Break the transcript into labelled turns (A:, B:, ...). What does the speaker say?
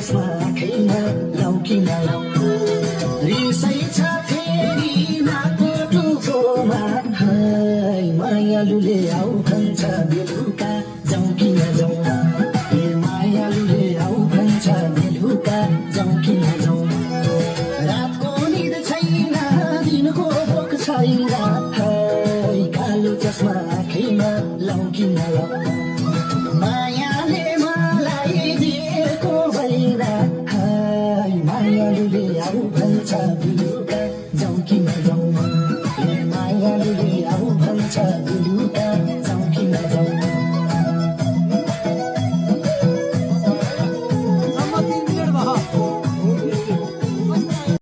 A: चस्मा आँखैमा लाउ कि नलाउ रिसै छ फेरि नाको टुपोमा हाय मायालुले आऊ भन्छ बेलुका जाउँ कि नजाउँ ए मायालुले आऊ भन्छ बेलुका जाउँ कि नजाउँ रातको निद छैन दिनको भोक छैन हाय कालो चस्मा आँखैमा लाउ कि नलाउ मायाले मलाई दिएको होइन हाय मायालुले आऊ भन्छ बेलुका जाउँ कि नजाउँ ए मायालुले आऊ भन्छ बेलुका